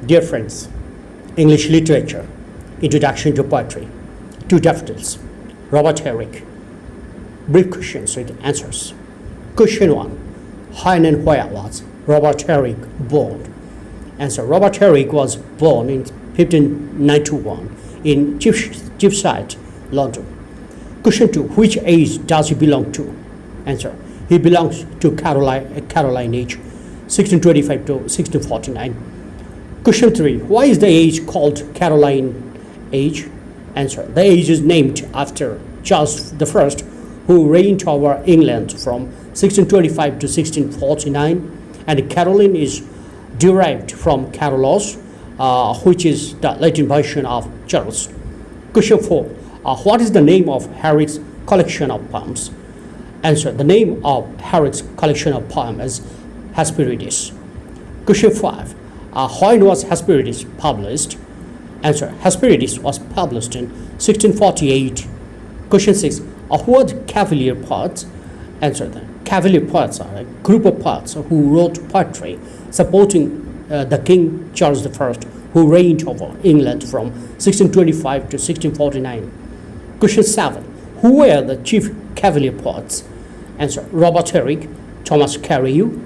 Dear friends, English literature, introduction to poetry, two daffodils, Robert Herrick. Brief questions with answers. Question 1. When and where was Robert Herrick born? Answer. Robert Herrick was born in 1591 in Cheapside, London. Question 2. Which age does he belong to? Answer. He belongs to Caroline age, 1625 to 1649. Question 3. Why is the age called Caroline age? Answer. The age is named after Charles I, who reigned over England from 1625 to 1649, and Caroline is derived from Carolus, which is the Latin version of Charles. Question 4. What is the name of Herrick's collection of poems? Answer. The name of Herrick's collection of poems is Hesperides. Question 5. When was Hesperides published? Answer. Hesperides was published in 1648. Question 6. Who are the Cavalier poets? Answer. The Cavalier poets are a group of poets who wrote poetry supporting the King Charles I, who reigned over England from 1625 to 1649. Question 7. Who were the chief Cavalier poets? Answer. Robert Herrick, Thomas Carew,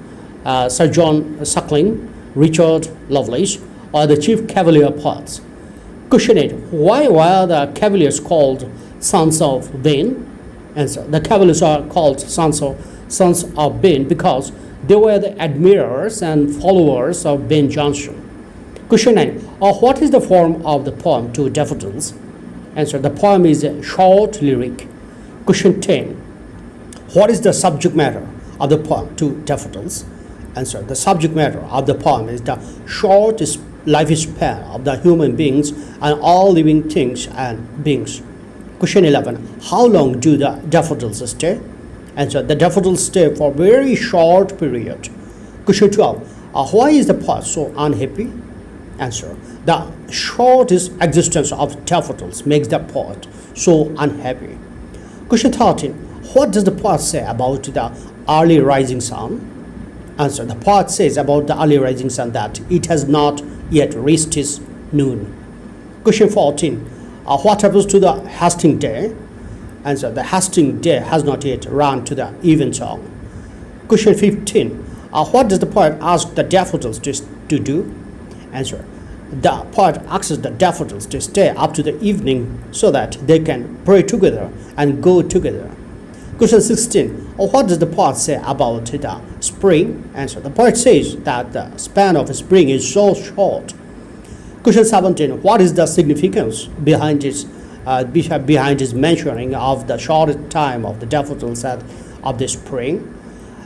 Sir John Suckling, Richard Lovelace are the chief Cavalier poets. Question 8. Why were the Cavaliers called sons of Ben? Answer. The Cavaliers are called sons of Ben because they were the admirers and followers of Ben Jonson. Question 9. What is the form of the poem Two Daffodils? Answer. The poem is a short lyric. Question 10. What is the subject matter of the poem Two Daffodils? Answer. The subject matter of the poem is the short lifespan of the human beings and all living things and beings. Question 11. How long do the daffodils stay? Answer. The daffodils stay for a very short period. Question 12. Why is the poet so unhappy? Answer. The short existence of daffodils makes the poet so unhappy. Question 13. What does the poet say about the early rising sun? Answer. The poet says about the early rising sun that it has not yet reached its noon. Question 14. What happens to the hasting day? Answer. The hasting day has not yet run to the evensong. Question 15. What does the poet ask the daffodils to do? Answer. The poet asks the daffodils to stay up to the evening so that they can pray together and go together. Question 16. What does the poet say about the spring? Answer. The poet says that the span of spring is so short. Question 17. What is the significance behind his mentioning of the short time of the daffodils of the spring?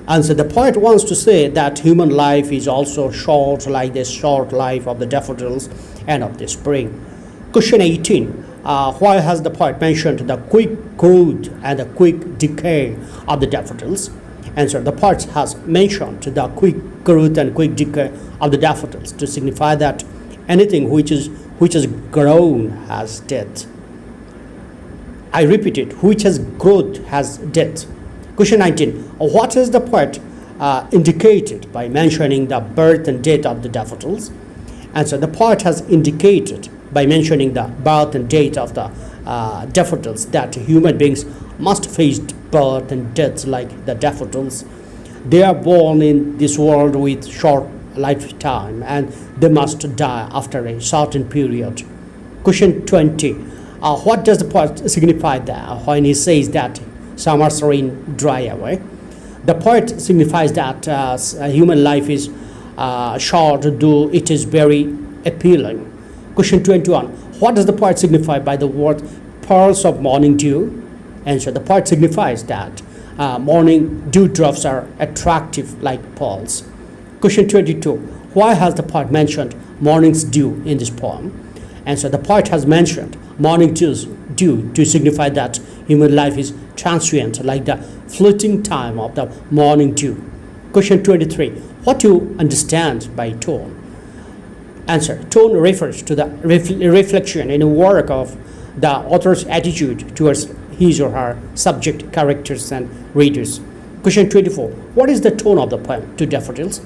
Answer. The poet wants to say that human life is also short, like the short life of the daffodils and of the spring. Question 18. Why has the poet mentioned the quick growth and the quick decay of the daffodils? Answer. The poet has mentioned the quick growth and quick decay of the daffodils to signify that anything which has grown has death. I repeat it, which has growth has death. Question 19. What has the poet indicated by mentioning the birth and death of the daffodils? Answer. The poet has indicated by mentioning the birth and death of the daffodils that human beings must face birth and death like the daffodils. They are born in this world with short lifetime and they must die after a certain period. Question 20. What does the poet signify there when he says that summer's rain dry away? The poet signifies that human life is short, though it is very appealing. Question 21. What does the poet signify by the word pearls of morning dew? Answer. The poet signifies that morning dewdrops are attractive like pearls. Question 22. Why has the poet mentioned morning's dew in this poem? Answer. The poet has mentioned morning dew to signify that human life is transient like the fleeting time of the morning dew. Question 23. What do you understand by tone? Answer. Tone refers to the reflection in a work of the author's attitude towards his or her subject, characters, and readers. Question 24. What is the tone of the poem Two Daffodils?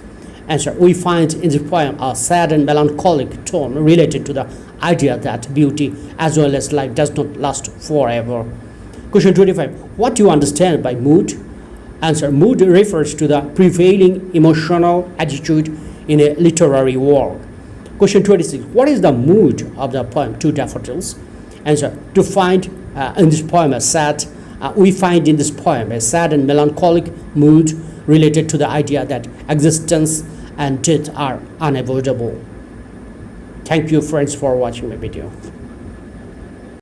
Answer. We find in the poem a sad and melancholic tone related to the idea that beauty as well as life does not last forever. Question 25. What do you understand by mood? Answer. Mood refers to the prevailing emotional attitude in a literary work. Question 26. What is the mood of the poem Two Daffodils? Answer. To find in this poem a sad, we find in this poem a sad and melancholic mood related to the idea that existence and death are unavoidable. Thank you friends for watching my video.